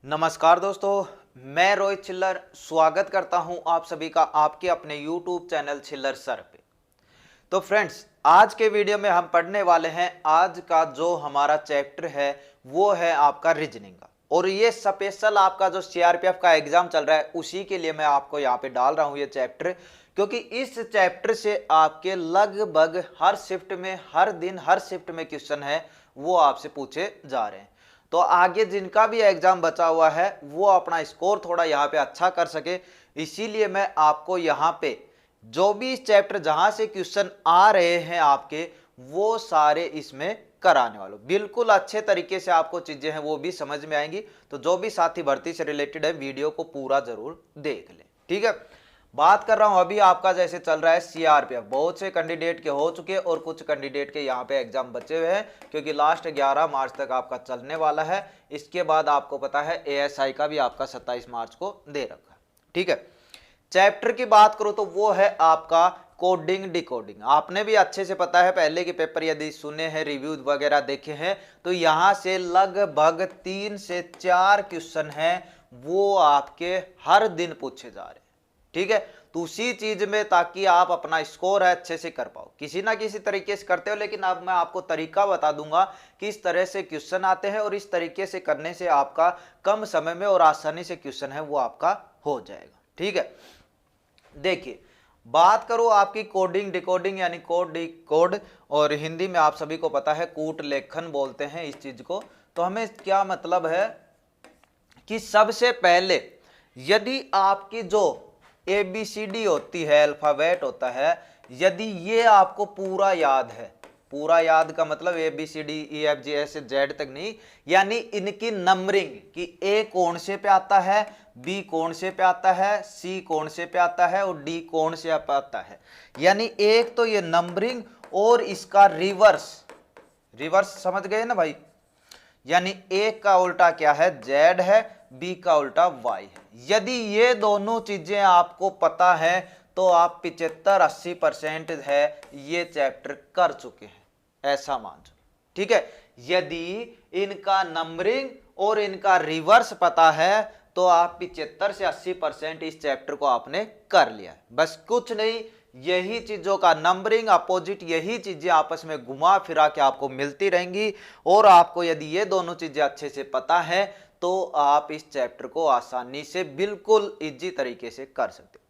नमस्कार दोस्तों, मैं रोहित छिल्लर स्वागत करता हूं आप सभी का आपके अपने YouTube चैनल छिल्लर सर पे। तो फ्रेंड्स, आज के वीडियो में हम पढ़ने वाले हैं आज का जो हमारा चैप्टर है वो है आपका रीजनिंग का। और ये स्पेशल आपका जो सीआरपीएफ का एग्जाम चल रहा है उसी के लिए मैं आपको यहाँ पे डाल रहा हूँ ये चैप्टर, क्योंकि इस चैप्टर से आपके लगभग हर शिफ्ट में हर दिन हर शिफ्ट में क्वेश्चन है वो आपसे पूछे जा रहे हैं। तो आगे जिनका भी एग्जाम बचा हुआ है वो अपना स्कोर थोड़ा यहाँ पे अच्छा कर सके, इसीलिए मैं आपको यहाँ पे जो भी इस चैप्टर जहां से क्वेश्चन आ रहे हैं आपके वो सारे इसमें कराने वालों, बिल्कुल अच्छे तरीके से आपको चीजें हैं वो भी समझ में आएंगी। तो जो भी साथी भर्ती से रिलेटेड है वीडियो को पूरा जरूर देख लें, ठीक है। बात कर रहा हूं अभी आपका जैसे चल रहा है सीआरपीएफ, बहुत से कैंडिडेट के हो चुके और कुछ कैंडिडेट के यहाँ पे एग्जाम बचे हुए हैं, क्योंकि लास्ट 11 मार्च तक आपका चलने वाला है। इसके बाद आपको पता है एएसआई का भी आपका 27 मार्च को दे रखा है, ठीक है। चैप्टर की बात करो तो वो है आपका कोडिंग डिकोडिंग। आपने भी अच्छे से पता है, पहले के पेपर यदि सुने हैं, रिव्यू वगैरह देखे हैं, तो यहां से लगभग 3 से 4 क्वेश्चन हैं वो आपके हर दिन पूछे जा रहे हैं, ठीक है। तो उसी चीज में ताकि आप अपना स्कोर है अच्छे से कर पाओ, किसी ना किसी तरीके से करते हो, लेकिन अब मैं आपको तरीका बता दूंगा कि इस तरह से क्वेश्चन आते हैं और इस तरीके से करने से आपका कम समय में और आसानी से क्वेश्चन है वो आपका हो जाएगा, ठीक है। देखिए, बात करो आपकी कोडिंग डिकोडिंग यानी कोड डिकोड, और हिंदी में आप सभी को पता है कूट लेखन बोलते हैं इस चीज को। तो हमें क्या मतलब है कि सबसे पहले यदि आपकी जो ABCD होती है, अल्फाबेट होता है, यदि ये आपको पूरा याद है, पूरा याद का मतलब ABCDEFGHZ तक नहीं, यानी इनकी नंबरिंग कि A कौन से पे आता है, B कौन से पे आता है, C कौन से पे आता है और D कौन से पे आता है। यानी एक तो ये नंबरिंग और इसका रिवर्स, रिवर्स समझ गए ना भाई। यानी A का उल्टा क्या है, Z है, B का उल्टा Y है। यदि ये दोनों चीजें आपको पता है तो आप 75-80% है ये चैप्टर कर चुके हैं, ऐसा मान लो, ठीक है। यदि इनका नंबरिंग और इनका रिवर्स पता है तो आप 75 से 80% इस चैप्टर को आपने कर लिया है। बस कुछ नहीं, यही चीजों का नंबरिंग अपोजिट, यही चीजें आपस में घुमा फिरा के आपको मिलती रहेंगी, और आपको यदि ये दोनों चीजें अच्छे से पता है तो आप इस चैप्टर को आसानी से बिल्कुल इजी तरीके से कर सकते हो।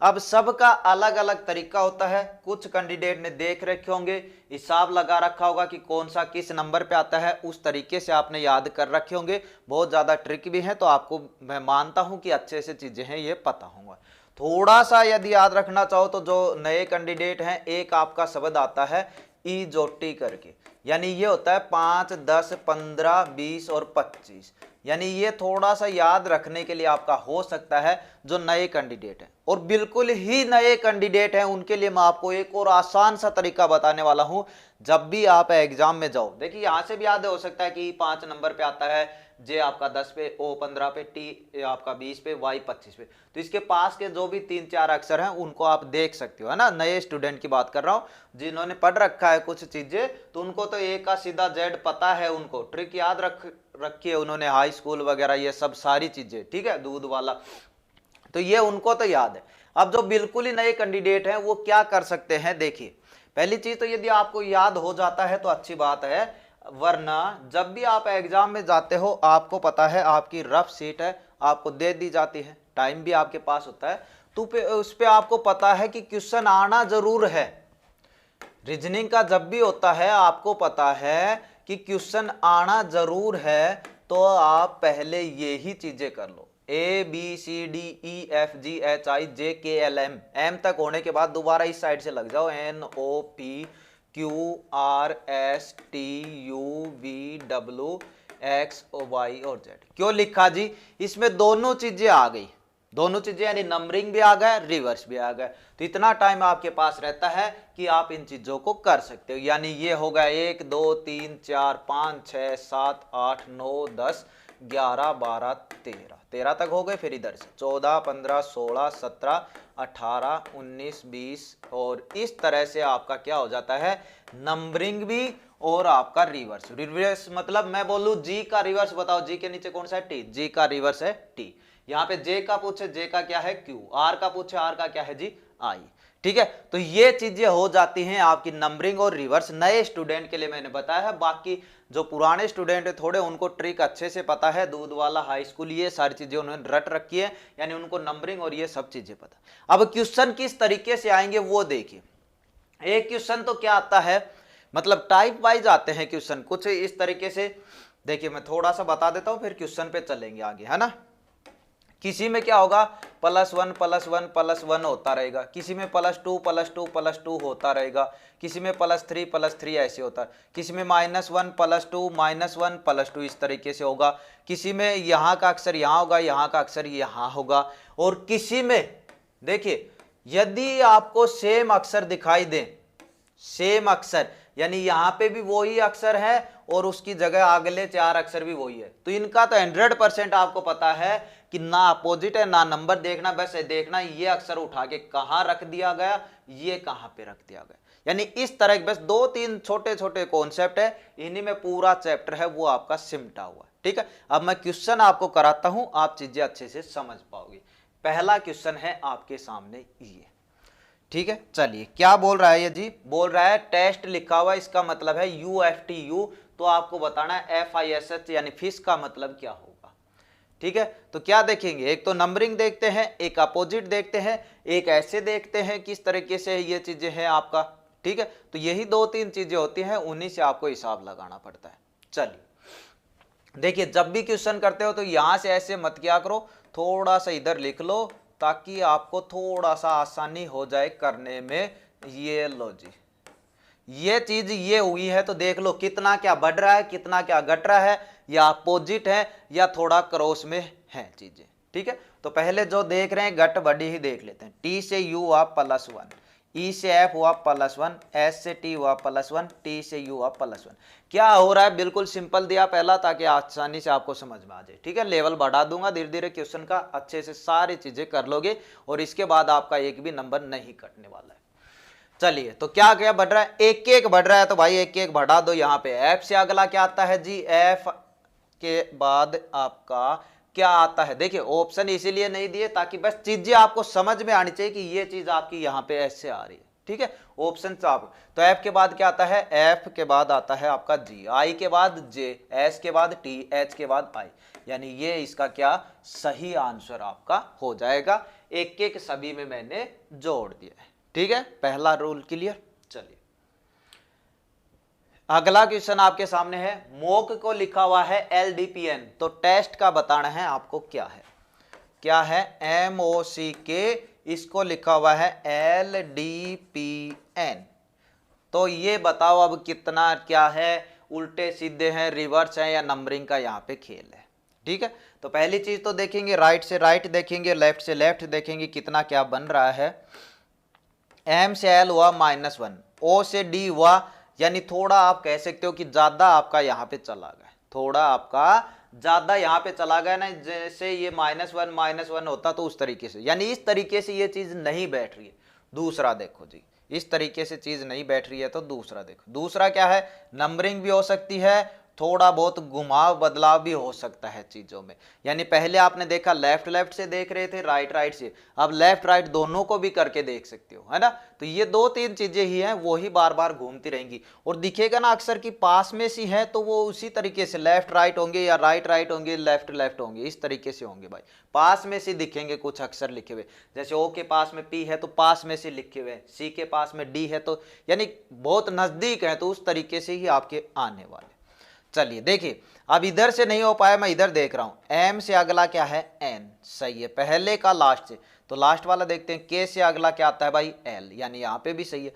अब सबका अलग अलग तरीका होता है। कुछ कैंडिडेट ने देख रखे होंगे, हिसाब लगा रखा होगा कि कौन सा किस नंबर पे आता है, उस तरीके से आपने याद कर रखे होंगे। बहुत ज्यादा ट्रिक भी है, तो आपको मैं मानता हूं कि अच्छे से चीजें हैं ये पता होगा। थोड़ा सा यदि याद रखना चाहो तो जो नए कैंडिडेट हैं, एक आपका शब्द आता है ईजोटी करके, यानी ये होता है 5, 10, 15, 20 और 25। यानी ये थोड़ा सा याद रखने के लिए आपका हो सकता है जो नए कैंडिडेट हैं, और बिल्कुल ही नए कैंडिडेट हैं उनके लिए मैं आपको एक और आसान सा तरीका बताने वाला हूं। जब भी आप एग्जाम में जाओ, देखिए यहां से भी याद हो सकता है कि 5 नंबर पे आता है, जे आपका 10 पे, ओ 15 पे, टी आपका 20 पे, वाई 25 पे। तो इसके पास के जो भी 3-4 अक्षर हैं उनको आप देख सकते हो, है ना। नए स्टूडेंट की बात कर रहा हूं, जिन्होंने पढ़ रखा है कुछ चीजें, तो उनको तो ए का सीधा जेड पता है, उनको ट्रिक याद रखी है उन्होंने, हाई स्कूल वगैरह ये सब सारी चीजें, ठीक है, दूध वाला, तो ये उनको तो याद है। अब जो बिल्कुल ही नए कैंडिडेट हैं वो क्या कर सकते हैं, देखिए पहली चीज तो यदि आपको याद हो जाता है तो अच्छी बात है, वरना जब भी आप एग्जाम में जाते हो आपको पता है आपकी रफ सीट है आपको दे दी जाती है, टाइम भी आपके पास होता है, तो उस पे आपको पता है कि क्वेश्चन आना जरूर है। रीजनिंग का जब भी होता है आपको पता है कि क्वेश्चन आना जरूर है, तो आप पहले ये ही चीजें कर लो, ABCDEFGHIJKLM, एम तक होने के बाद दोबारा इस साइड से लग जाओ, NOPQRSTUVWX Y और Z। क्यों लिखा जी, इसमें दोनों चीजें आ गई, दोनों चीजें यानी नंबरिंग भी आ गया, रिवर्स भी आ गया, तो इतना टाइम आपके पास रहता है कि आप इन चीजों को कर सकते हो। यानी ये होगा 1 2 3 4 5 6 7 8 9 10 11 12 13 तक हो गए, फिर इधर से 14 15 16 17 18 19 20, और इस तरह से आपका क्या हो जाता है, नंबरिंग भी और आपका रिवर्स। रिवर्स मतलब मैं बोलूं जी का रिवर्स बताओ, जी के नीचे कौन सा है, टी, जी का रिवर्स है टी। यहाँ पे जे का पूछे जे का क्या है क्यू, आर का पूछे आर का क्या है जी आई। ठीक है, तो ये चीजें हो जाती हैं आपकी नंबरिंग और रिवर्स नए स्टूडेंट के लिए मैंने बताया है। बाकी जो पुराने स्टूडेंट है थोड़े उनको ट्रिक अच्छे से पता है, दूध वाला हाई स्कूल ये सारी चीजें उन्होंने रट रखी है, यानी उनको नंबरिंग और ये सब चीजें पता। अब क्वेश्चन किस तरीके से आएंगे वो देखिए। एक क्वेश्चन तो क्या आता है, मतलब टाइप वाइज आते हैं क्वेश्चन कुछ इस तरीके से। देखिए मैं थोड़ा सा बता देता हूं फिर क्वेश्चन पे चलेंगे आगे, है ना। किसी में क्या होगा +1 +1 +1 होता रहेगा, किसी में +2 +2 +2 होता रहेगा, किसी में +3 +3 ऐसे होता है, किसी में -1 +2 -1 +2 इस तरीके से होगा, किसी में यहाँ का अक्षर यहाँ होगा, यहाँ का अक्षर यहाँ होगा, और किसी में देखिए यदि आपको सेम अक्षर दिखाई दे, सेम अक्षर यानी यहाँ पे भी वही अक्षर है और उसकी जगह अगले 4 अक्षर भी वही है, तो इनका तो 100% आपको पता है कि ना अपोजिट है ना नंबर देखना, बस देखना ये अक्षर उठा के कहाँ रख दिया गया, ये कहाँ पे रख दिया गया। यानी इस तरह के बस 2-3 छोटे छोटे कॉन्सेप्ट है, इन्हीं में पूरा चैप्टर है वो आपका सिमटा हुआ है। ठीक है, अब मैं क्वेश्चन आपको कराता हूं, आप चीजें अच्छे से समझ पाओगे। पहला क्वेश्चन है आपके सामने ये, ठीक है। चलिए क्या बोल रहा है ये जी, बोल रहा है टेस्ट लिखा हुआ इसका मतलब है UFTU, तो आपको बताना है FISH यानी फिश का मतलब क्या होगा। ठीक है, तो क्या देखेंगे, एक तो नंबरिंग देखते हैं, एक अपोजिट देखते हैं, एक ऐसे देखते हैं किस तरीके से ये चीजें हैं आपका। ठीक है, तो यही 2-3 चीजें होती हैं, उन्हीं से आपको हिसाब लगाना पड़ता है। चलिए देखिए, जब भी क्वेश्चन करते हो तो यहां से ऐसे मत किया करो, थोड़ा सा इधर लिख लो ताकि आपको थोड़ा सा आसानी हो जाए करने में। ये लो जी, ये चीज ये हुई है तो देख लो कितना क्या बढ़ रहा है, कितना क्या घट रहा है, या अपोजिट है या थोड़ा क्रॉस में है चीजें। ठीक है, तो पहले जो देख रहे हैं घट बढ़ी ही देख लेते हैं। टी से यू हुआ +1, ई से एफ हुआ +1, एस से टी हुआ +1, टी से यू हुआ +1। क्या हो रहा है, बिल्कुल सिंपल दिया पहला ताकि आसानी से आपको समझ में आ जाए। ठीक है, लेवल बढ़ा दूंगा धीरे धीरे क्वेश्चन का, अच्छे से सारी चीजें कर लोगे और इसके बाद आपका एक भी नंबर नहीं कटने वाला है। चलिए तो क्या क्या बढ़ रहा है, एक एक बढ़ रहा है, तो भाई एक एक बढ़ा दो। यहाँ पे एफ से अगला क्या आता है जी, एफ के बाद आपका क्या आता है, देखिए ऑप्शन इसीलिए नहीं दिए ताकि बस चीजें आपको समझ में आनी चाहिए कि ये चीज आपकी यहाँ पे ऐसे आ रही है। ठीक है, ऑप्शन आप तो एफ के बाद क्या आता है, एफ के बाद आता है आपका जी, आई के बाद जे, एस के बाद टी, एच के बाद आई, यानी ये इसका क्या सही आंसर आपका हो जाएगा। एक एक सभी में मैंने जोड़ दिया है। ठीक है, पहला रूल क्लियर। चलिए अगला क्वेश्चन आपके सामने है, मोक को लिखा हुआ है LDPN, तो टेस्ट का बताना है आपको क्या है, क्या है MOCK, इसको लिखा हुआ है LDPN। तो ये बताओ अब कितना क्या है, उल्टे सीधे हैं, रिवर्स है या नंबरिंग का यहाँ पे खेल है। ठीक है, तो पहली चीज तो देखेंगे राइट से राइट देखेंगे, लेफ्ट से लेफ्ट देखेंगे कितना क्या बन रहा है। M से L हुआ -1, O से D हुआ, यानी थोड़ा आप कह सकते हो कि ज्यादा आपका यहाँ पे चला गया, थोड़ा आपका ज्यादा यहाँ पे चला गया ना, जैसे ये -1 होता तो उस तरीके से, यानी इस तरीके से ये चीज नहीं बैठ रही है। दूसरा देखो जी, इस तरीके से चीज नहीं बैठ रही है तो दूसरा देखो, दूसरा क्या है, नंबरिंग भी हो सकती है, थोड़ा बहुत घुमाव बदलाव भी हो सकता है चीजों में। यानी पहले आपने देखा लेफ्ट लेफ्ट से देख रहे थे, राइट राइट से, अब लेफ्ट राइट दोनों को भी करके देख सकते हो, है ना। तो ये 2-3 चीजें ही हैं, वो ही बार बार घूमती रहेंगी और दिखेगा ना अक्सर की पास में सी है, तो वो उसी तरीके से लेफ्ट राइट होंगे या राइट राइट होंगे, लेफ्ट लेफ्ट होंगे, इस तरीके से होंगे भाई। पास में से दिखेंगे कुछ अक्षर लिखे हुए, जैसे ओ के पास में पी है तो पास में से लिखे हुए, सी के पास में डी है तो यानी बहुत नजदीक है, तो उस तरीके से ही आपके आने वाले। चलिए देखिए, अब इधर से नहीं हो पाया, मैं इधर देख रहा हूं, एम से अगला क्या है एन, सही है, पहले का लास्ट से, तो लास्ट वाला देखते हैं। के से अगला क्या आता है भाई एल, यानी यहां पे भी सही है।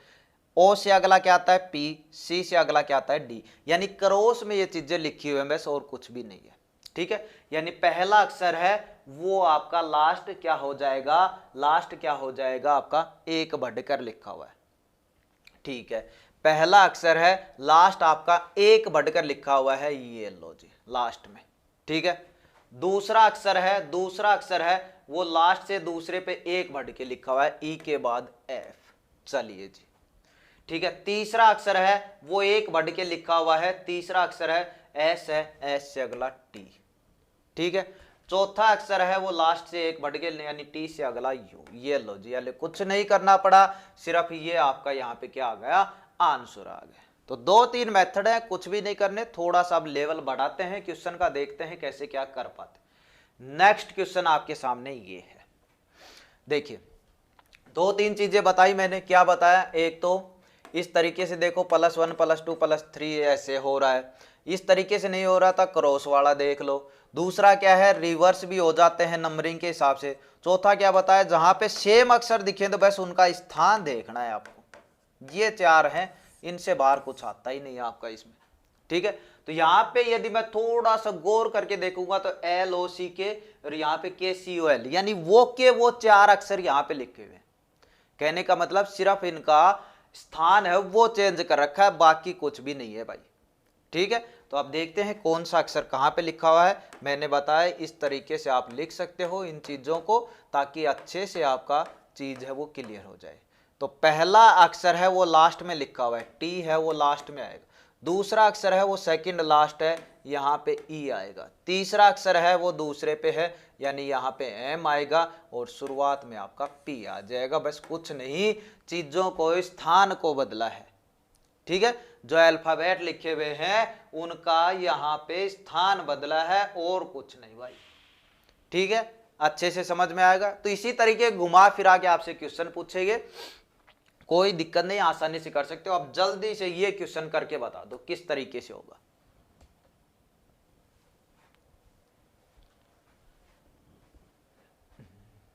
ओ से अगला क्या आता है पी, सी से अगला क्या आता है डी, यानी क्रॉस में ये चीजें लिखी हुई है बस, और कुछ भी नहीं है। ठीक है, यानी पहला अक्षर है वो आपका लास्ट क्या हो जाएगा, लास्ट क्या हो जाएगा आपका एक बढ़कर लिखा हुआ है। ठीक है, पहला अक्षर है लास्ट आपका एक बढ़कर लिखा हुआ है, ये लो जी लास्ट में। ठीक है, दूसरा अक्षर है, दूसरा अक्षर है वो लास्ट से दूसरे पे एक बढ़ के लिखा हुआ है, ई के बाद एफ। चलिए जी ठीक है। तीसरा अक्षर है वो एक बढ़ के लिखा हुआ है, तीसरा अक्षर है एस है, एस से अगला टी, ठीक है। चौथा अक्षर है वो लास्ट से एक बढ़ के यानी टी से अगला यू। ये लो जी, यानी कुछ नहीं करना पड़ा, सिर्फ ये आपका यहाँ पे क्या आ गया, आंसर आ गया। तो 2-3 मेथड है, कुछ भी नहीं करने, थोड़ा सा अब लेवल बढ़ाते हैं क्वेश्चन का, देखते हैं कैसे क्या कर पाते। नेक्स्ट क्वेश्चन आपके सामने ये है, देखिए 2-3 चीजें बताई मैंने। क्या बताया, एक तो इस तरीके से देखो +1 +2 +3 ऐसे हो रहा है, इस तरीके से नहीं हो रहा था क्रॉस वाला देख लो। दूसरा क्या है, रिवर्स भी हो जाते हैं नंबरिंग के हिसाब से। चौथा क्या बताया, जहां पे सेम अक्षर दिखे तो बस उनका स्थान देखना है आपको। ये 4 हैं, इनसे बाहर कुछ आता ही नहीं है आपका इसमें, ठीक है। तो यहाँ पे यदि मैं थोड़ा सा गौर करके देखूंगा तो LOC के और यहाँ पे KCOL, यानी वो के वो 4 अक्षर यहाँ पे लिखे हुए हैं। कहने का मतलब सिर्फ इनका स्थान है वो चेंज कर रखा है, बाकी कुछ भी नहीं है भाई, ठीक है। तो आप देखते हैं कौन सा अक्षर कहाँ पे लिखा हुआ है। मैंने बताया इस तरीके से आप लिख सकते हो इन चीजों को, ताकि अच्छे से आपका चीज है वो क्लियर हो जाए। तो पहला अक्षर है वो लास्ट में लिखा हुआ है, टी है वो लास्ट में आएगा। दूसरा अक्षर है वो सेकंड लास्ट है, यहाँ पे ई आएगा। तीसरा अक्षर है वो दूसरे पे है, यानी यहाँ पे एम आएगा, और शुरुआत में आपका पी आ जाएगा। बस कुछ नहीं, चीजों को स्थान को बदला है, ठीक है। जो अल्फाबेट लिखे हुए हैं उनका यहाँ पे स्थान बदला है, और कुछ नहीं भाई, ठीक है। अच्छे से समझ में आएगा। तो इसी तरीके घुमा फिरा के आपसे क्वेश्चन पूछेंगे, कोई दिक्कत नहीं, आसानी से कर सकते हो। आप जल्दी से ये क्वेश्चन करके बता दो किस तरीके से होगा।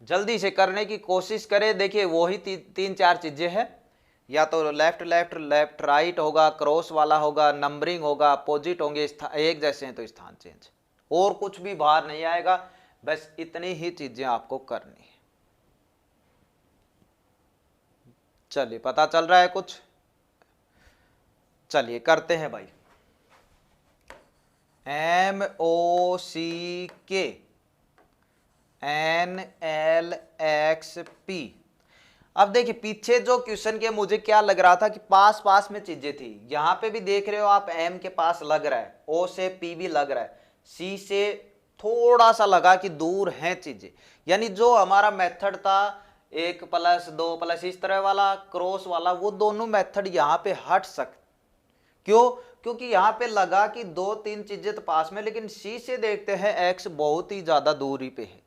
जल्दी से करने की कोशिश करें। देखिए वही 3-4 चीजें हैं, या तो लेफ्ट लेफ्ट लेफ्ट राइट होगा, क्रॉस वाला होगा, नंबरिंग होगा, अपोजिट होंगे, एक जैसे हैं तो स्थान चेंज, और कुछ भी बाहर नहीं आएगा। बस इतनी ही चीजें आपको करनी है। चलिए पता चल रहा है कुछ, चलिए करते हैं भाई। MOCK NLXP। अब देखिए पीछे जो क्वेश्चन के मुझे क्या लग रहा था कि पास पास में चीजें थी, यहां पे भी देख रहे हो आप M के पास लग रहा है, O से P भी लग रहा है, C से थोड़ा सा लगा कि दूर हैं चीजें। यानी जो हमारा मेथड था 1+2+ इस तरह वाला, क्रॉस वाला, वो दोनों मेथड यहाँ पे हट सकते। क्यों, क्योंकि यहाँ पे लगा कि 2-3 चीजें तो पास में, लेकिन C से देखते हैं X बहुत ही ज्यादा दूरी पे है,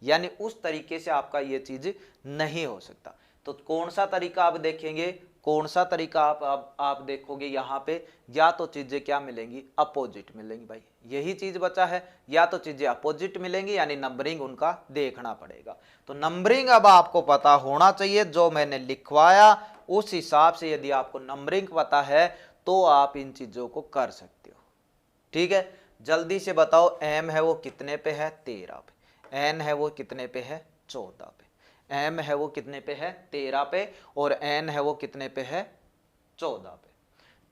यानी उस तरीके से आपका ये चीज नहीं हो सकता। तो कौन सा तरीका आप देखेंगे, कौन सा तरीका आप देखोगे, यहाँ पे या तो चीजें क्या मिलेंगी, अपोजिट मिलेंगी भाई, यही चीज बचा है, या तो चीजें अपोजिट मिलेंगी, यानी नंबरिंग उनका देखना पड़ेगा। तो नंबरिंग अब आपको पता होना चाहिए, जो मैंने लिखवाया उस हिसाब से यदि आपको नंबरिंग पता है तो आप इन चीजों को कर सकते हो, ठीक है। जल्दी से बताओ, M है वो कितने पे है, 13 पे, N है वो कितने पे है, 14 पे, M है वो कितने पे है, 13 पे, और N है वो कितने पे है, 14 पे।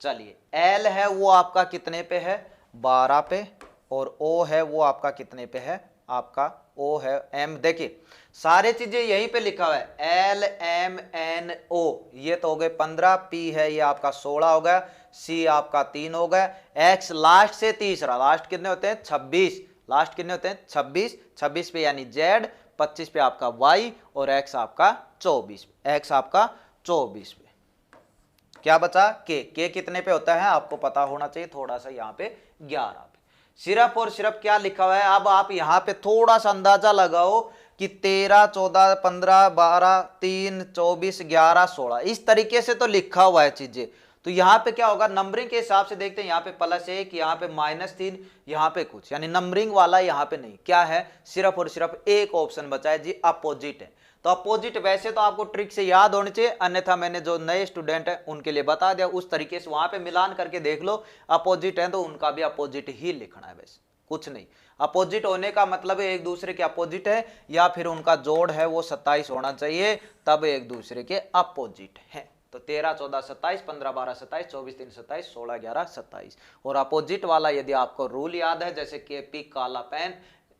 चलिए L है वो आपका कितने पे है, 12 पे, और O है वो आपका कितने पे है, आपका O है M। देखिए सारे चीजें यहीं पे लिखा हुआ है, L M N O, ये तो हो गए 15, P है ये आपका 16 हो गया, C आपका 3 हो गया, X लास्ट से तीसरा, लास्ट कितने होते हैं 26, लास्ट कितने होते हैं 26, 26 पे यानी Z, 25 पे आपका Y, और X आपका 24 पे, X आपका 24 पे। क्या बचा, K कितने पे होता है आपको पता होना चाहिए, थोड़ा सा यहाँ पे 11 पे। सिर्फ और सिर्फ क्या लिखा हुआ है, अब आप यहाँ पे थोड़ा सा अंदाजा लगाओ कि 13, 14, 15, 12, 3, 24, 11, 16 इस तरीके से तो लिखा हुआ है चीजें। तो यहाँ पे क्या होगा, नंबरिंग के हिसाब से देखते हैं, यहाँ पे +1, यहाँ पे -3, यहाँ पे कुछ, यानी नंबरिंग वाला यहाँ पे नहीं, क्या है, सिर्फ और सिर्फ एक ऑप्शन बचा है जी, अपोजिट है। तो अपोजिट वैसे तो आपको ट्रिक से याद होनी चाहिए, अन्यथा मैंने जो नए स्टूडेंट है उनके लिए बता दिया, उस तरीके से वहां पे मिलान करके देख लो, अपोजिट है तो उनका भी अपोजिट ही लिखना है, वैसे कुछ नहीं। अपोजिट होने का मतलब एक दूसरे के अपोजिट है, या फिर उनका जोड़ है वो 27 होना चाहिए, तब एक दूसरे के अपोजिट है। तो 13, 14, 27, 15, 12, 27, 24, 3, 27, 16, 11, 27। और अपोजिट वाला यदि आपको रूल याद है, जैसे KP काला पेन,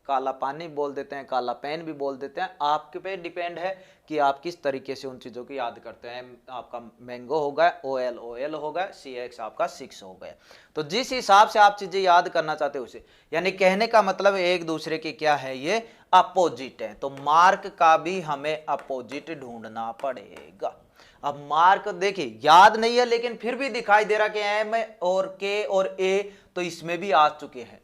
काला पानी बोल देते हैं, काला पेन भी बोल देते हैं। आपके पे डिपेंड है कि आप किस तरीके से उन चीज़ों को याद करते हैं। आपका मैंगो हो गया, OL OL हो गया, CX आपका 6 हो गया। तो जिस हिसाब से आप चीज़ें याद करना चाहते हो उसे, यानी कहने का मतलब एक दूसरे के क्या है, ये अपोजिट है। तो मार्क का भी हमें अपोजिट ढूंढना पड़ेगा। अब मार्क देखिए याद नहीं है, लेकिन फिर भी दिखाई दे रहा कि M और K और A तो इसमें भी आ चुके हैं।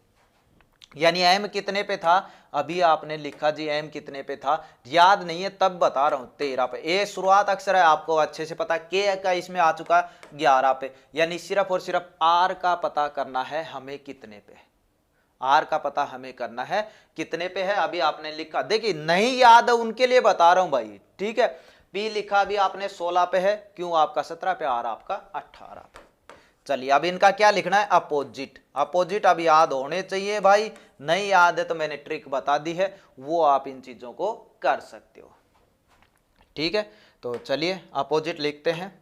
यानी M कितने पे था, अभी आपने लिखा जी M कितने पे था, याद नहीं है तब बता रहा हूं 13 पे। A शुरुआत अक्षर है, आपको अच्छे से पता है। K का इसमें आ चुका 11 पे। यानी सिर्फ और सिर्फ R का पता करना है हमें कितने पे, R का पता हमें करना है कितने पे है। अभी आपने लिखा, देखिए नहीं याद है उनके लिए बता रहा हूं भाई, ठीक है। P लिखा अभी आपने 16 पे है, क्यों आपका 17 पे, R आपका 18 पे। चलिए अब इनका क्या लिखना है, अपोजिट। अपोजिट अब याद होने चाहिए भाई, नहीं याद है तो मैंने ट्रिक बता दी है, वो आप इन चीजों को कर सकते हो, ठीक है। तो चलिए अपोजिट लिखते हैं।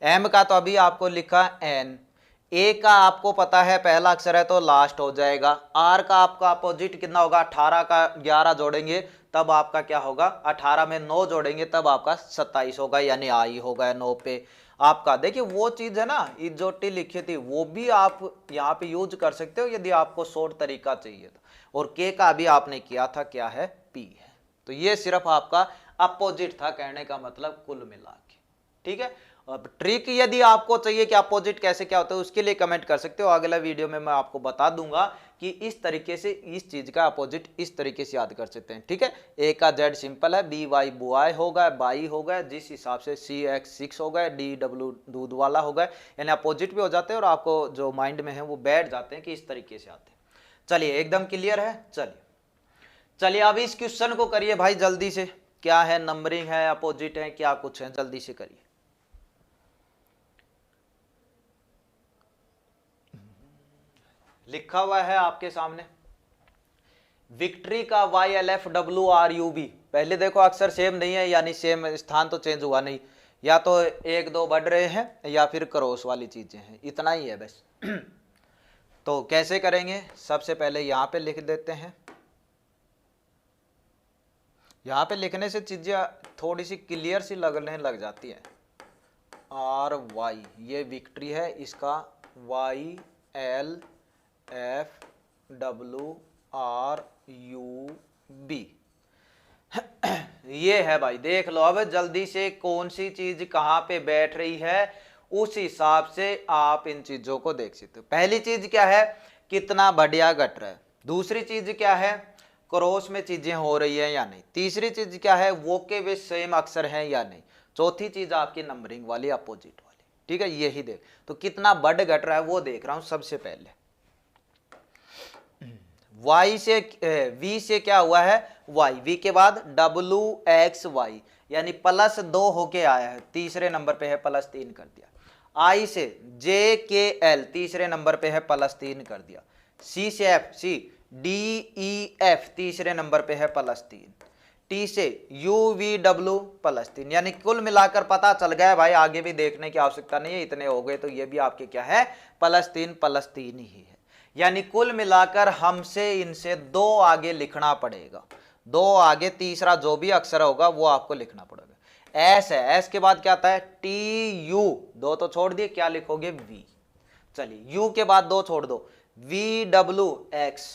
M का तो अभी आपको लिखा N, A का आपको पता है पहला अक्षर है तो लास्ट हो जाएगा। R का आपका अपोजिट कितना होगा, 18 का 11 जोड़ेंगे तब आपका क्या होगा, 18 में 9 जोड़ेंगे तब आपका 27 होगा, यानी I होगा 9 पे आपका। देखिए वो चीज है ना, इजोटी लिखी थी, वो भी आप यहाँ पे यूज कर सकते हो यदि आपको शॉर्ट तरीका चाहिए तो। और K का अभी आपने किया था, क्या है, P है। तो ये सिर्फ आपका अपोजिट था, कहने का मतलब कुल मिला के, ठीक है। अब ट्रिक यदि आपको चाहिए कि अपोजिट कैसे क्या होता है, उसके लिए कमेंट कर सकते हो। अगला वीडियो में मैं आपको बता दूंगा कि इस तरीके से इस चीज का अपोजिट इस तरीके से याद कर सकते हैं, ठीक है। A का Z सिंपल है, BY बॉय होगा, बाई होगा, जिस हिसाब से CX 6 होगा, DW दूध वाला होगा, यानी अपोजिट भी हो जाते हैं और आपको जो माइंड में है वो बैठ जाते हैं कि इस तरीके से आते हैं। चलिए एकदम क्लियर है। चलिए अब इस क्वेश्चन को करिए भाई जल्दी से, क्या है, नंबरिंग है, अपोजिट है, क्या कुछ है, जल्दी से करिए। लिखा हुआ है आपके सामने विक्ट्री का YLFWRUB। पहले देखो अक्षर सेम नहीं है, यानी सेम स्थान तो चेंज हुआ नहीं, या तो एक दो बढ़ रहे हैं या फिर क्रॉस वाली चीजें हैं, इतना ही है बस। तो कैसे करेंगे, सबसे पहले यहां पे लिख देते हैं। यहां पे लिखने से चीजें थोड़ी सी क्लियर सी लगने लग जाती है। RY ये विक्ट्री है, इसका YLFWRUB ये है भाई। देख लो अब जल्दी से कौन सी चीज कहां पे बैठ रही है, उस हिसाब से आप इन चीजों को देख सकते हो। पहली चीज क्या है, कितना बढ़िया घट रहा है। दूसरी चीज क्या है, क्रॉस में चीजें हो रही है या नहीं। तीसरी चीज क्या है, वो के वे सेम अक्षर हैं या नहीं। चौथी चीज आपकी नंबरिंग वाली, अपोजिट वाली, ठीक है। यही देख, तो कितना बढ़ घट रहा है वो देख रहा हूं। सबसे पहले Y से V से क्या हुआ है, Y, V के बाद WXY यानी +2 होके आया है, तीसरे नंबर पे है, +3 कर दिया। I से JKL तीसरे नंबर पे है, +3 कर दिया। C से F, C DEF तीसरे नंबर पे है, +3। T से UVW +3, यानी कुल मिलाकर पता चल गया भाई, आगे भी देखने की आवश्यकता नहीं है, इतने हो गए तो ये भी आपके क्या है, +3 ही है। यानी कुल मिलाकर हमसे इनसे 2 आगे लिखना पड़ेगा, 2 आगे तीसरा जो भी अक्षर होगा वो आपको लिखना पड़ेगा। S है, S के बाद क्या आता है, TU, 2 तो छोड़ दिए, क्या लिखोगे, V। चलिए U के बाद 2 छोड़ दो, VWX।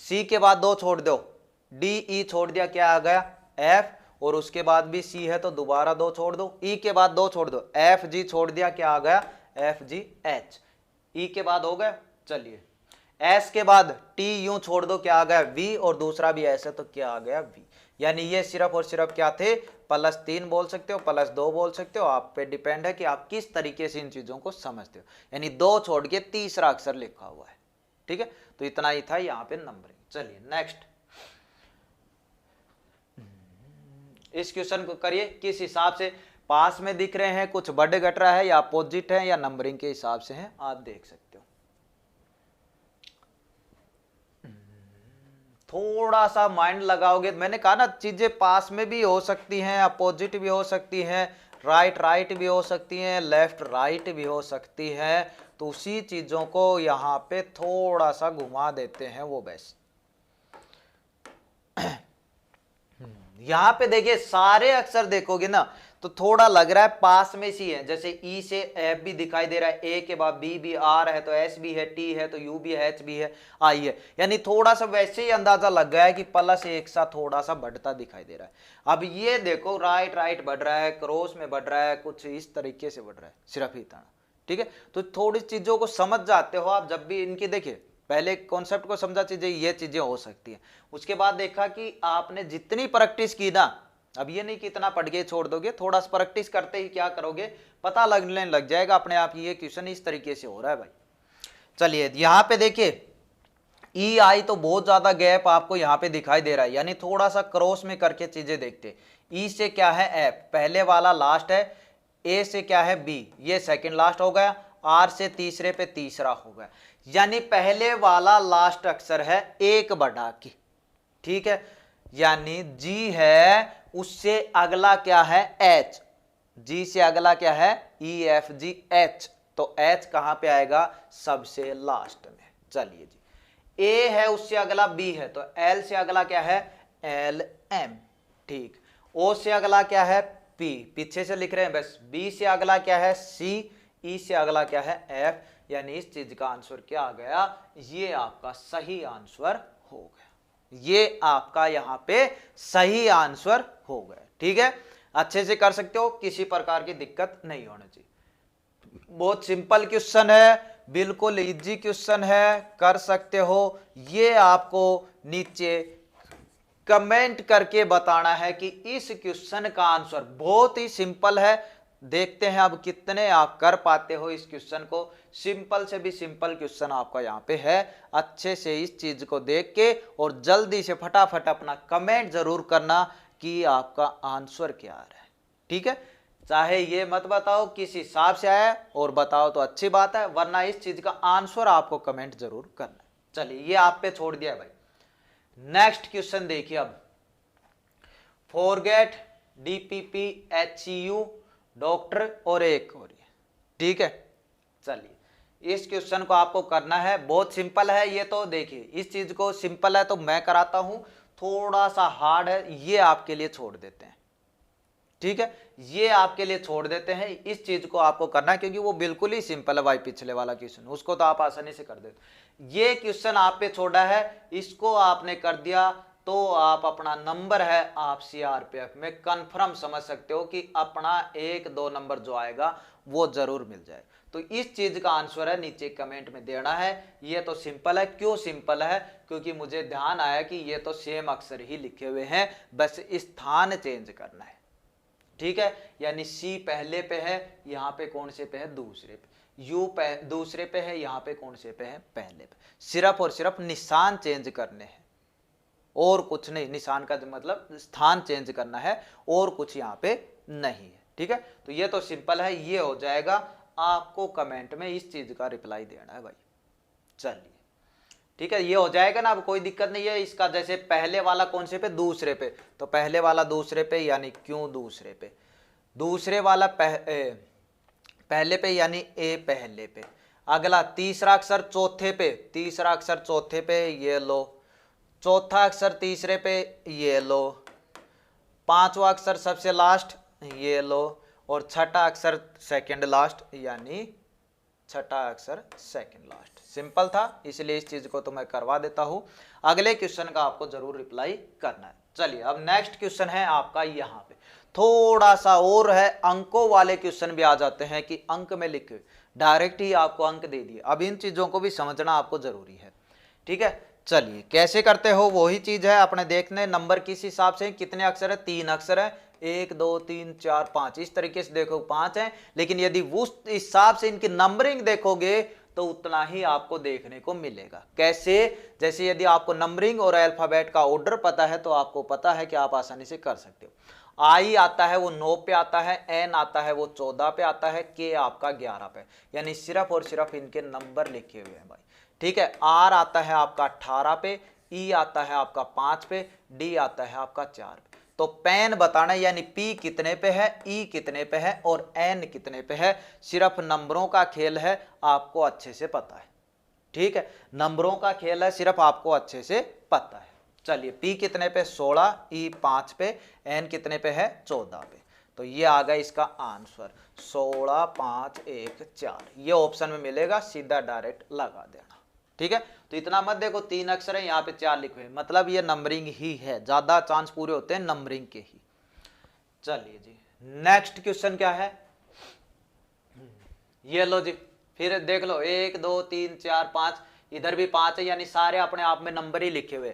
C के बाद 2 छोड़ दो, DE छोड़ दिया, क्या आ गया, F। और उसके बाद भी C है तो दोबारा 2 छोड़ दो। E के बाद 2 छोड़ दो, FG छोड़ दिया, क्या आ गया, FGH। E के बाद हो गया। चलिए S के बाद T यूं छोड़ दो, क्या आ गया, V। और दूसरा भी S है तो क्या आ गया, V। यानी ये सिर्फ और सिर्फ क्या थे, +3 बोल सकते हो, +2 बोल सकते हो, आप पे डिपेंड है कि आप किस तरीके से इन चीजों को समझते हो। यानी 2 छोड़ के तीसरा अक्षर लिखा हुआ है, ठीक है। तो इतना ही था यहाँ पे नंबरिंग। चलिए नेक्स्ट, इस क्वेश्चन को करिए। किस हिसाब से पास में दिख रहे हैं, कुछ बढ़ घट रहा है या अपोजिट है या नंबरिंग के हिसाब से है, आप देख सकते हो। थोड़ा सा माइंड लगाओगे, मैंने कहा ना चीजें पास में भी हो सकती हैं, अपोजिट भी हो सकती हैं, राइट भी हो सकती हैं, लेफ्ट राइट भी हो सकती है। तो उसी चीजों को यहाँ पे थोड़ा सा घुमा देते हैं वो बेस्ट, यहां पे देखिए सारे अक्षर देखोगे ना तो थोड़ा लग रहा है पास में सी है, जैसे ई से एफ भी दिखाई दे रहा है, ए के बाद बी भी, आर है तो एस भी है, टी है तो यू भी है, एच भी है, आई है, यानी थोड़ा सा वैसे ही अंदाजा लग गया है कि प्लस एक सा थोड़ा सा बढ़ता दिखाई दे रहा है। अब ये देखो राइट राइट बढ़ रहा है, क्रॉस में बढ़ रहा है, कुछ इस तरीके से बढ़ रहा है, सिर्फ इतना। ठीक है, तो थोड़ी चीजों को समझ जाते हो आप जब भी इनकी, देखिए पहले कॉन्सेप्ट को समझा, चीजें ये चीजें हो सकती है, उसके बाद देखा कि आपने जितनी प्रैक्टिस की ना, अब ये नहीं कि इतना पढ़ के छोड़ दोगे, थोड़ा सा प्रैक्टिस करते ही क्या करोगे पता लगने लग जाएगा अपने आप ये क्वेश्चन इस तरीके से हो रहा है भाई। चलिए यहां पे देखिए ई आई तो बहुत ज्यादा गैप आपको यहां पे दिखाई दे रहा है, यानी थोड़ा सा क्रॉस में करके चीजें देखते। ई से क्या है एफ, पहले वाला लास्ट है, ए से क्या है बी, ये सेकंड लास्ट हो गया, आर से तीसरे पे तीसरा हो गया, यानी पहले वाला लास्ट अक्षर है एक बढ़ा के। ठीक है, यानी जी है, उससे अगला क्या है एच, जी से अगला क्या है ई एफ जी एच, तो एच कहां पे आएगा सबसे लास्ट में। चलिए जी, ए है उससे अगला बी है, तो एल से अगला क्या है एल एम। ठीक, ओ से अगला क्या है पी, पीछे से लिख रहे हैं बस, बी से अगला क्या है सी, ई से अगला क्या है एफ, यानी इस चीज का आंसर क्या आ गया, ये आपका सही आंसर हो गया, ये आपका यहां पे सही आंसर हो गया। ठीक है, अच्छे से कर सकते हो, किसी प्रकार की दिक्कत नहीं होनी चाहिए। बहुत सिंपल क्वेश्चन है, बिल्कुल इजी क्वेश्चन है, कर सकते हो। ये आपको नीचे कमेंट करके बताना है कि इस क्वेश्चन का आंसर बहुत ही सिंपल है। देखते हैं अब कितने आप कर पाते हो इस क्वेश्चन को। सिंपल से भी सिंपल क्वेश्चन आपका यहाँ पे है, अच्छे से इस चीज को देख के और जल्दी से फटाफट अपना कमेंट जरूर करना कि आपका आंसर क्या आ रहा है। ठीक है, चाहे ये मत बताओ किस हिसाब से आया, और बताओ तो अच्छी बात है, वरना इस चीज का आंसर आपको कमेंट जरूर करना। चलिए ये आप पे छोड़ दिया भाई। नेक्स्ट क्वेश्चन देखिए अब, फॉरगेट डीपीपी एचयू डॉक्टर और एक और। ठीक है, चलिए इस क्वेश्चन को आपको करना है, बहुत सिंपल है ये तो। देखिए इस चीज को सिंपल है तो मैं कराता हूं, थोड़ा सा हार्ड है ये आपके लिए छोड़ देते हैं। ठीक है, ये आपके लिए छोड़ देते हैं, इस चीज को आपको करना है क्योंकि वो बिल्कुल ही सिंपल है भाई, पिछले वाला क्वेश्चन उसको तो आप आसानी से कर देते। ये क्वेश्चन आप पे छोड़ा है, इसको आपने कर दिया तो आप अपना नंबर है आप सीआरपीएफ में कंफर्म समझ सकते हो कि अपना 1-2 नंबर जो आएगा वो जरूर मिल जाए। तो इस चीज का आंसर है नीचे कमेंट में देना है। ये तो सिंपल है, क्यों सिंपल है, क्योंकि मुझे ध्यान आया कि ये तो सेम अक्षर ही लिखे हुए हैं, बस स्थान चेंज करना है। ठीक है, यानी सी पहले पे है, यहाँ पे कौन से पे है दूसरे पे, यू दूसरे पे है, यहाँ पे कौन से पे है पहले पे, सिर्फ और सिर्फ निशान चेंज करने हैं और कुछ नहीं। निशान का मतलब स्थान चेंज करना है और कुछ यहाँ पे नहीं है। ठीक है, तो ये तो सिंपल है, ये हो जाएगा। आपको कमेंट में इस चीज का रिप्लाई देना है भाई। चलिए ठीक है, ये हो जाएगा ना, अब कोई दिक्कत नहीं है इसका। जैसे पहले वाला कौन से पे दूसरे पे, तो पहले वाला दूसरे पे यानी क्यों दूसरे पे, दूसरे वाला पहले पे यानी ए पहले पे। अगला तीसरा अक्षर चौथे पे, तीसरा अक्षर चौथे पे ये लो, चौथा अक्षर तीसरे पे ये लो, पांचवा अक्षर सबसे लास्ट ये लो, और छठा अक्षर सेकंड लास्ट यानी छठा अक्षर सेकंड लास्ट। सिंपल था, इसलिए इस चीज को तो मैं करवा देता हूं। अगले क्वेश्चन का आपको जरूर रिप्लाई करना है। चलिए अब नेक्स्ट क्वेश्चन है आपका, यहाँ पे थोड़ा सा और है, अंकों वाले क्वेश्चन भी आ जाते हैं कि अंक में लिखे डायरेक्ट ही आपको अंक दे दिए। अब इन चीजों को भी समझना आपको जरूरी है। ठीक है, चलिए कैसे करते हो वही चीज है अपने देखने। नंबर किस हिसाब से, कितने अक्षर है, 3 अक्षर है, 1 2 3 4 5, इस तरीके से देखो 5 है, लेकिन यदि उस हिसाब से इनकी नंबरिंग देखोगे तो उतना ही आपको देखने को मिलेगा। कैसे, जैसे यदि आपको नंबरिंग और अल्फाबेट का ऑर्डर पता है तो आपको पता है कि आप आसानी से कर सकते हो। आई आता है वो 9 पे आता है, एन आता है वो 14 पे आता है, के आपका 11 पे, यानी सिर्फ और सिर्फ इनके नंबर लिखे हुए हैं भाई। ठीक है, आर आता है आपका 18 पे, ई आता है आपका 5 पे, डी आता है आपका 4 पे। तो पेन बताना यानी पी कितने पे है, ई कितने पे है और एन कितने पे है। सिर्फ नंबरों का खेल है, आपको अच्छे से पता है। ठीक है, नंबरों का खेल है, सिर्फ आपको अच्छे से पता है। चलिए P कितने पे 16, E 5 पे, N कितने पे है 14 पे। तो ये आ गया इसका आंसर 16, 5, 1, 4। ये ऑप्शन में मिलेगा, सीधा डायरेक्ट लगा देना। ठीक है, तो इतना मत देखो 3 अक्षर है यहाँ पे 4 लिखे, मतलब ये नंबरिंग ही है, ज्यादा चांस पूरे होते हैं नंबरिंग के ही। चलिए जी, नेक्स्ट क्वेश्चन क्या है, ये लो जी, फिर देख लो 1 2 3 4 5, इधर भी 5 है, यानी सारे अपने आप में नंबर ही लिखे हुए।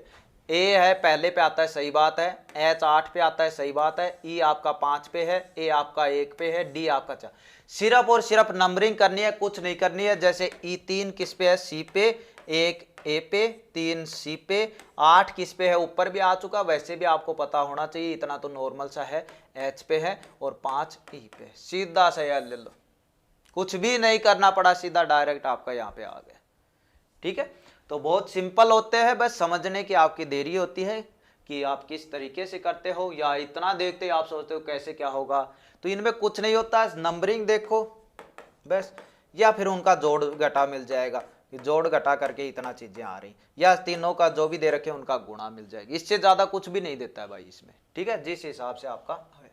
ए है पहले पे आता है, सही बात है। एच 8 पे आता है, सही बात है। ई आपका 5 पे है, ए आपका 1 पे है, डी आपका 4। सिर्फ और सिर्फ नंबरिंग करनी है, कुछ नहीं करनी है। जैसे ई 3 किस पे है, सी पे, 1 ए पे, 3 सी पे, 8 किस पे है, ऊपर भी आ चुका, वैसे भी आपको पता होना चाहिए, इतना तो नॉर्मल सा है, एच पे है, और 5 ई पे। सीधा सा यार ले लो, कुछ भी नहीं करना पड़ा, सीधा डायरेक्ट आपका यहाँ पे आ गया। ठीक है, तो बहुत सिंपल होते हैं, बस समझने की आपकी देरी होती है कि आप किस तरीके से करते हो, या इतना देखते ही आप सोचते हो कैसे क्या होगा। तो इनमें कुछ नहीं होता, नंबरिंग देखो बस, या फिर उनका जोड़ घटा मिल जाएगा, जोड़ घटा करके इतना चीजें आ रही, या तीनों का जो भी दे रखे उनका गुणा मिल जाएगी, इससे ज्यादा कुछ भी नहीं देता है भाई इसमें। ठीक है, जिस हिसाब से आपका है।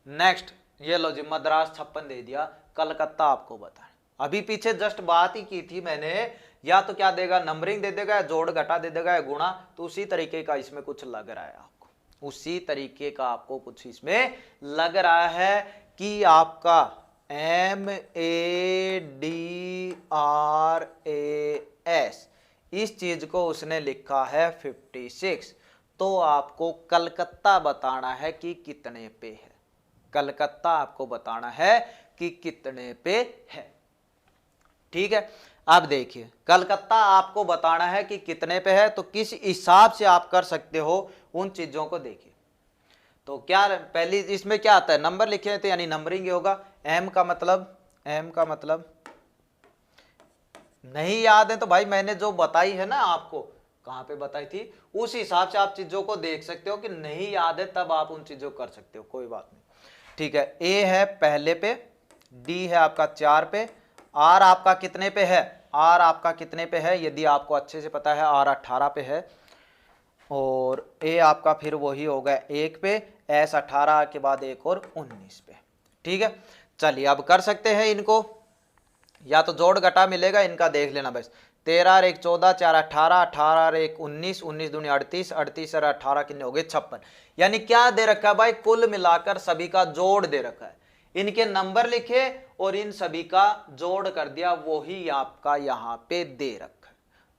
नेक्स्ट ये लो जी, मद्रास 56 दे दिया, कलकत्ता आपको बताएं। अभी पीछे जस्ट बात ही की थी मैंने, या तो क्या देगा, नंबरिंग दे देगा, या जोड़ घटा दे देगा, या गुणा। तो उसी तरीके का इसमें कुछ लग रहा है आपको, उसी तरीके का आपको कुछ इसमें लग रहा है कि आपका MADRAS इस चीज को उसने लिखा है 56। तो आपको कलकत्ता बताना है कि कितने पे है, कलकत्ता आपको बताना है कि कितने पे है। ठीक है, अब देखिए कलकत्ता आपको बताना है कि कितने पे है, तो किस हिसाब से आप कर सकते हो उन चीजों को देखिए। तो क्या पहली इसमें क्या आता है, नंबर लिखे थे, यानी नंबरिंग होगा। एम का मतलब नहीं याद है तो भाई मैंने जो बताई है ना आपको, कहां पे बताई थी, उस हिसाब से आप चीजों को देख सकते हो कि नहीं याद है तब आप उन चीजों को कर सकते हो, कोई बात नहीं। ठीक है, ए है पहले पे, डी है आपका 4 पे, आर आपका कितने पे है, आर आपका कितने पे है, यदि आपको अच्छे से पता है आर 18 पे है, और ए आपका फिर वही हो गया 1 पे, एस 18 के बाद एक और 19 पे। ठीक है, चलिए अब कर सकते हैं इनको, या तो जोड़ घटा मिलेगा, इनका देख लेना बस। 13 और 1 14, 4 18, 18 और 1 19, 19 दूनी 38, 38 और 18 कितने हो गए 56। यानी क्या दे रखा है भाई, कुल मिलाकर सभी का जोड़ दे रखा है, इनके नंबर लिखे और इन सभी का जोड़ कर दिया, वो ही आपका यहाँ पे दे रखा है।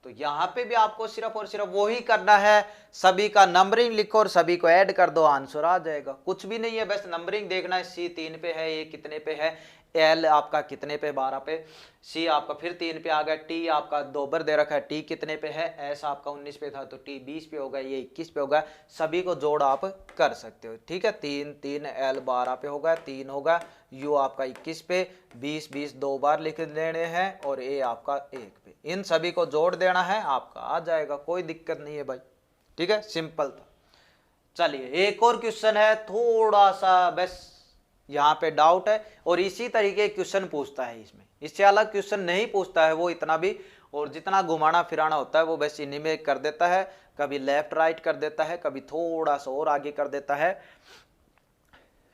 तो यहाँ पे भी आपको सिर्फ और सिर्फ वही करना है, सभी का नंबरिंग लिखो और सभी को ऐड कर दो, आंसर आ जाएगा। कुछ भी नहीं है, बस नंबरिंग देखना है, सी 3 पे है, ये कितने पे है, एल आपका कितने पे 12 पे, सी आपका फिर 3 पे आ गया, टी आपका 2 बार दे रखा है, टी कितने पे है, एस आपका 19 पे था तो टी 20 पे होगा, ये 21 पे होगा। सभी को जोड़ आप कर सकते हो। ठीक है, 3 3, एल 12 पे होगा, 3 होगा, यू आपका 21 पे, 20 20 2 बार लिख देने हैं, और ए आपका 1 पे, इन सभी को जोड़ देना है, आपका आ जाएगा, कोई दिक्कत नहीं है भाई। ठीक है, सिंपल था। चलिए एक और क्वेश्चन है, थोड़ा सा बस यहाँ पे डाउट है, और इसी तरीके क्वेश्चन पूछता है इसमें, इससे अलग क्वेश्चन नहीं पूछता है वो इतना भी, और जितना घुमाना फिराना होता है वो बस इन्हीं में कर देता है, कभी लेफ्ट राइट कर देता है, कभी थोड़ा सा और आगे कर देता है।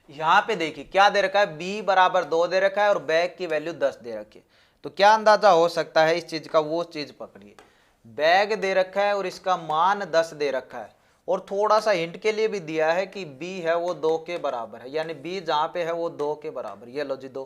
यहाँ पे देखिए क्या दे रखा है, b बराबर 2 दे रखा है और बैग की वैल्यू 10 दे रखी है। तो क्या अंदाजा हो सकता है इस चीज का, वो चीज पकड़िए, बैग दे रखा है और इसका मान 10 दे रखा है, और थोड़ा सा हिंट के लिए भी दिया है कि b है वो 2 के बराबर है, यानी b जहां पे है वो 2 के बराबर, ये लो जी 2।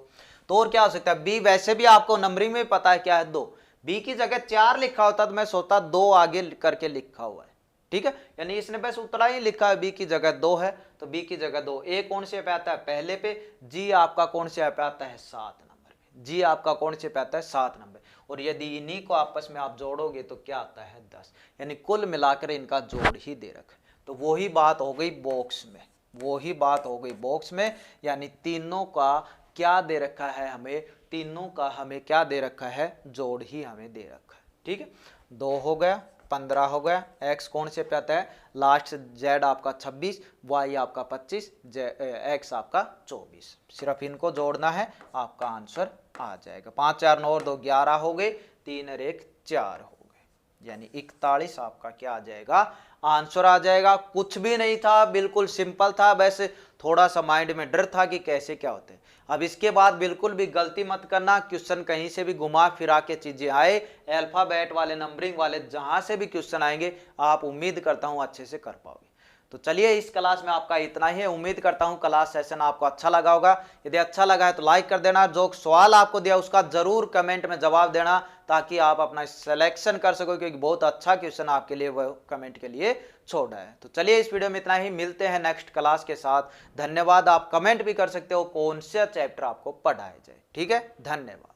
तो और क्या हो सकता है, b वैसे भी आपको नंबरिंग में पता है क्या है 2, b की जगह 4 लिखा होता तो मैं सोचता 2 आगे करके लिखा हुआ है। ठीक है, यानी इसने बस उतना ही लिखा है, बी की जगह 2 है तो बी की जगह 2। ए कौन से पे आता है, पहले पे। जी आपका कौन से पे आता है, 7 नंबर पे। जी आपका कौन से पे आता है, 7 नंबर। और यदि इन्हीं को आपस में आप जोड़ोगे तो क्या आता है, 10। यानी कुल मिलाकर इनका जोड़ ही दे रखा है। तो वही बात हो गई बॉक्स में, वही बात हो गई बॉक्स में, यानी तीनों का क्या दे रखा है हमें, तीनों का हमें क्या दे रखा है, जोड़ ही हमें दे रखा है। ठीक है, 2 हो गया, 15 हो गया, x कौन से पे आता है, लास्ट z आपका 26, y आपका 25, x आपका 24। सिर्फ इनको जोड़ना है, आपका आंसर आ जाएगा। 5 4 9 और 2 11 हो गए, 3 और 1 4 हो गए, यानी 41 आपका क्या आ जाएगा, आंसर आ जाएगा। कुछ भी नहीं था, बिल्कुल सिंपल था, वैसे थोड़ा सा माइंड में डर था कि कैसे क्या होते हैं। अब इसके बाद बिल्कुल भी गलती मत करना, क्वेश्चन कहीं से भी घुमा फिरा के चीजें आए, अल्फाबेट वाले नंबरिंग वाले जहां से भी क्वेश्चन आएंगे आप उम्मीद करता हूं अच्छे से कर पाओगे। तो चलिए इस क्लास में आपका इतना ही है। उम्मीद करता हूं क्लास सेशन आपको अच्छा लगा होगा। यदि अच्छा लगा है तो लाइक कर देना, जो सवाल आपको दिया उसका जरूर कमेंट में जवाब देना ताकि आप अपना सिलेक्शन कर सको, क्योंकि बहुत अच्छा क्वेश्चन आपके लिए वो कमेंट के लिए छोड़ा है। तो चलिए इस वीडियो में इतना ही, मिलते हैं नेक्स्ट क्लास के साथ। धन्यवाद। आप कमेंट भी कर सकते हो कौन सा चैप्टर आपको पढ़ाया जाए। ठीक है, धन्यवाद।